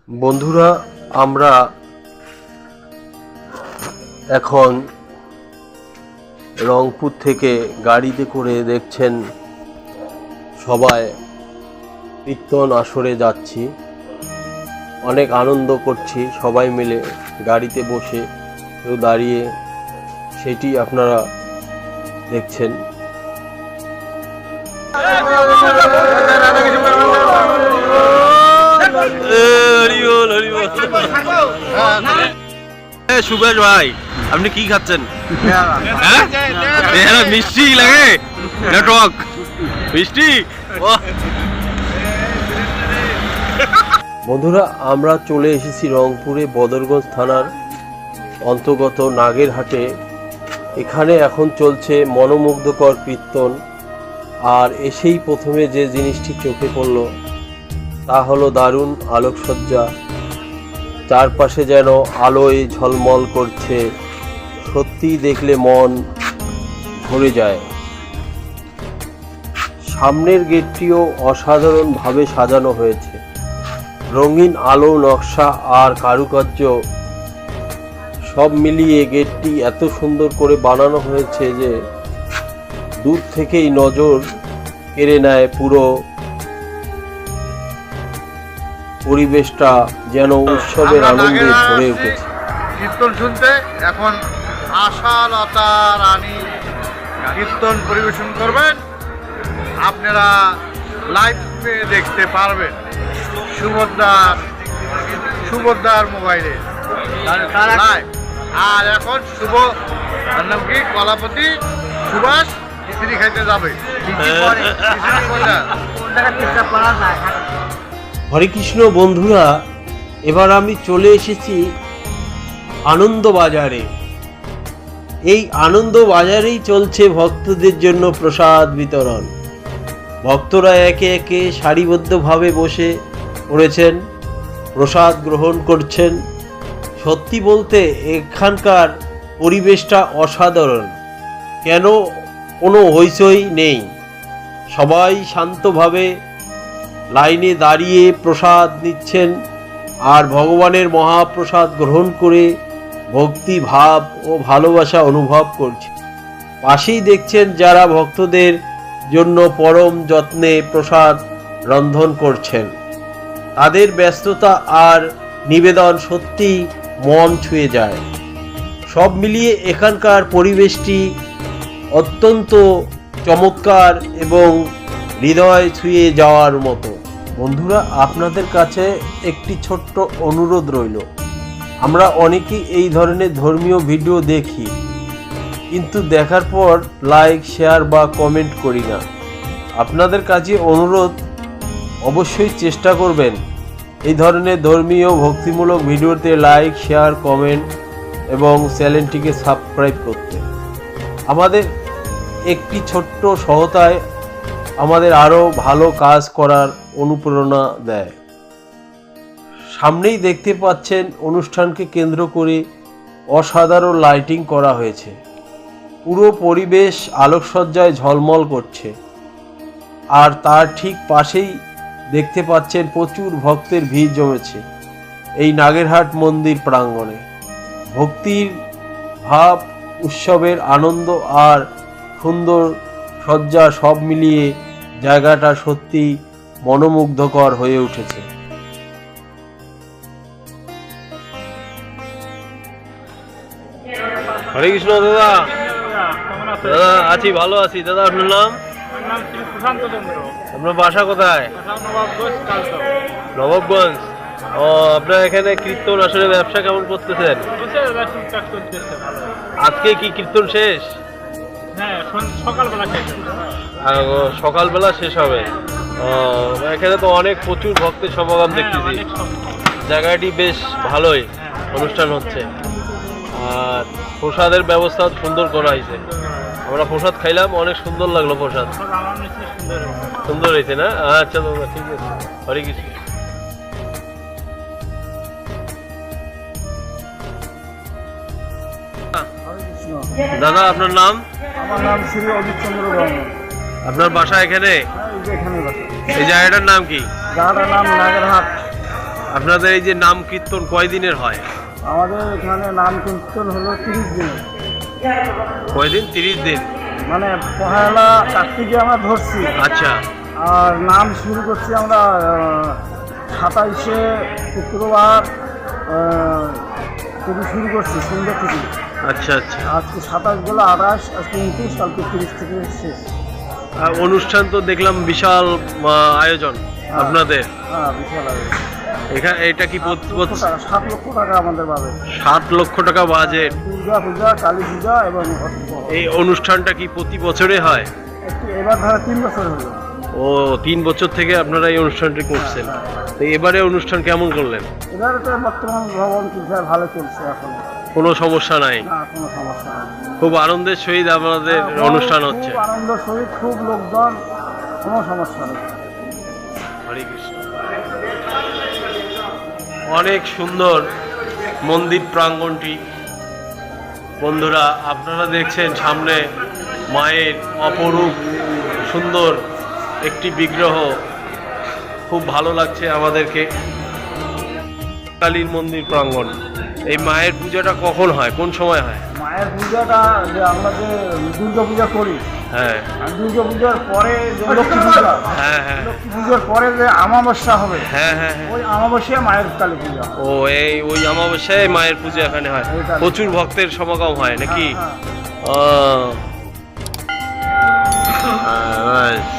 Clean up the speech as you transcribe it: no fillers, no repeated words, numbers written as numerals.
বন্ধুরা, আমরা এখন রংপুর থেকে গাড়িতে করে দেখছেন সবাই কীর্তন আসরে যাচ্ছি। অনেক আনন্দ করছি সবাই মিলে গাড়িতে বসে, কেউ দাঁড়িয়ে, সেটি আপনারা দেখছেন। সুভাষ ভাই, আপনি কি খাচ্ছেন? মিষ্টি লাগে, নেটওয়ার্ক মিষ্টি। বন্ধুরা, আমরা চলে এসেছি রংপুরে বদরগঞ্জ থানার অন্তর্গত নাগেরহাটে। এখানে এখন চলছে মনোমুগ্ধকর কীর্তন। আর এসেই প্রথমে যে জিনিসটি চোখে পড়ল তা হলো দারুণ আলোকসজ্জা। চারপাশে যেন আলোয় ঝলমল করছে, সত্যি দেখলে মন ভরে যায়। সামনের গেটটিও অসাধারণভাবে সাজানো হয়েছে। রঙিন আলো, নকশা আর কারুকার্য সব মিলিয়ে গেটটি এত সুন্দর করে বানানো হয়েছে যে দূর থেকেই নজর কেড়ে নেয়। পুরো পরিবেশটা যেন উৎসবের আনন্দে ভরে উঠেছে। কীর্তন শুনতে এখন আশালতা রানী কীর্তন পরিবেশন করবেন, আপনারা লাইভে দেখতে পারবেন সুভদ্রার মোবাইলে লাইভ। আর এখন শুভ নাম কি, কলাপতি সুভাষ খিচুড়ি খাইতে যাবে। হরে কৃষ্ণ বন্ধুরা, এবার আমি চলে এসেছি আনন্দ বাজারে। এই আনন্দ বাজারেই চলছে ভক্তদের জন্য প্রসাদ বিতরণ। ভক্তরা একে একে সারিবদ্ধভাবে বসে পড়েছেন, প্রসাদ গ্রহণ করছেন। সত্যি বলতে এখানকার পরিবেশটা অসাধারণ। কেন কোনো হইচই নেই, সবাই শান্তভাবে লাইনে দাঁড়িয়ে প্রসাদ নিচ্ছেন আর ভগবানের মহাপ্রসাদ গ্রহণ করে ভক্তি ভাব ও ভালোবাসা অনুভব করছে। পাশেই দেখছেন যারা ভক্তদের জন্য পরম যত্নে প্রসাদ রন্ধন করছেন। তাদের ব্যস্ততা আর নিবেদন সত্যি মন ছুঁয়ে যায়। সব মিলিয়ে এখানকার পরিবেশটি অত্যন্ত চমৎকার এবং হৃদয় ছুঁয়ে যাওয়ার মতো। বন্ধুরা, আপনাদের কাছে একটি ছোট্ট অনুরোধ রইল। আমরা অনেকেই এই ধরনের ধর্মীয় ভিডিও দেখি, কিন্তু দেখার পর লাইক, শেয়ার বা কমেন্ট করি না। আপনাদের কাছে অনুরোধ, অবশ্যই চেষ্টা করবেন এই ধরনের ধর্মীয় ভক্তিমূলক ভিডিওতে লাইক, শেয়ার, কমেন্ট এবং চ্যানেলটিকে সাবস্ক্রাইব করতে। আমাদের একটি ছোট্ট সহায়তায় আমাদের আরও ভালো কাজ করার অনুপ্রেরণা দেয়। সামনেই দেখতে পাচ্ছেন অনুষ্ঠানকে কেন্দ্র করে অসাধারণ লাইটিং করা হয়েছে। পুরো পরিবেশ আলোকসজ্জায় ঝলমল করছে। আর তার ঠিক পাশেই দেখতে পাচ্ছেন প্রচুর ভক্তের ভিড় জমেছে এই নাগেরহাট মন্দির প্রাঙ্গণে। ভক্তির ভাব, উৎসবের আনন্দ আর সুন্দর সজ্জা সব মিলিয়ে জায়গাটা সত্যি মনোমুগ্ধকর হয়ে উঠেছে। হরে কৃষ্ণ দাদা। দাদা, আছি, ভালো আছি। দাদা, আপনার নাম? আপনার বাসা কোথায়? নবাবগঞ্জ। ও, আপনার এখানে কীর্তন আসলে ব্যবসা কেমন করতেছেন? আজকে কি কীর্তন শেষ? সকালবেলা শেষ হবে। এখানে তো অনেক প্রচুর ভক্তের সমাগম দেখতেছি। জায়গাটি বেশ ভালোই, অনুষ্ঠান হচ্ছে। আর প্রসাদের ব্যবস্থা সুন্দর করা হয়েছে। আমরা প্রসাদ খাইলাম, অনেক সুন্দর লাগলো। প্রসাদ সুন্দর হয়েছে না? আচ্ছা দাদা, ঠিক আছে। হরে কৃষ্ণ। দাদা, আপনার নাম? আমার নাম শ্রী অজিত চন্দ্র বর্মন। আপনার বাসা এখানে? এই জায়গাটার নাম কি? জায়গাটার নাম নাগেরহাট। আপনাদের এই যে নাম কীর্তন কয়দিনের হয়? আমাদের এখানে নাম কীর্তন হলো 30 দিন, কয়দিন? 30 দিন। মানে পহেলা কার্তিকে আমরা ধরছি, আচ্ছা আর নাম শুরু করছি আমরা 27শে শুক্রবার থেকে শুরু করছি সন্ধ্যা থেকে। আচ্ছা আচ্ছা। আজকে 27 গেলো 28, আজকে 29, কালকে 30 থেকে শেষ। আর অনুষ্ঠান তো দেখলাম বিশাল আয়োজন আপনাদের। হ্যাঁ, বিশাল আয়োজন। এখানে এটা কি 7 লক্ষ টাকা আমাদের পাবে। 7 লক্ষ টাকা বাজেট। দুর্গা পূজা, কালী পূজা এবং এই অনুষ্ঠানটা কি প্রতি বছরে হয়? এবার ধরো 3 বছর হলো। ও 3 বছর থেকে আপনারা এই অনুষ্ঠানটি করছেন। তো এবারে অনুষ্ঠান কেমন করলেন? এবারে তো বর্তমান ভবন পূজা ভালো চলছে, এখন কোনো সমস্যা নাই? না, কোনো সমস্যা নেই। খুব আনন্দের সহিত আমাদের অনুষ্ঠান হচ্ছে। খুব আনন্দ সহিত, খুব লোকজন, কোনো সমস্যা নেই। হরে কৃষ্ণ। অনেক সুন্দর মন্দির প্রাঙ্গণটি। বন্ধুরা, আপনারা দেখছেন সামনে মায়ের অপরূপ সুন্দর একটি বিগ্রহ। খুব ভালো লাগছে আমাদেরকে। কালীর মন্দির প্রাঙ্গণ। এই মায়ের পূজাটা কখন হয়, কোন সময় হয়? মায়ের পূজাটা যে আমরা যে দুর্গা পূজা করি, হ্যাঁ আর দুর্গা পূজার পরে যে লক্ষ্মী পূজা, হ্যাঁ হ্যাঁ লক্ষ্মী পূজার পরে যে আমাবস্যা হবে, হ্যাঁ হ্যাঁ হ্যাঁ। ওই আমাবস্যায় মায়ের কালী পূজা। ও ওই অমাবস্যায় মায়ের পূজা এখানে হয়। এইখানে। প্রচুর ভক্তের সমাগম হয় নাকি? হ্যাঁ, হ্যাঁ। ও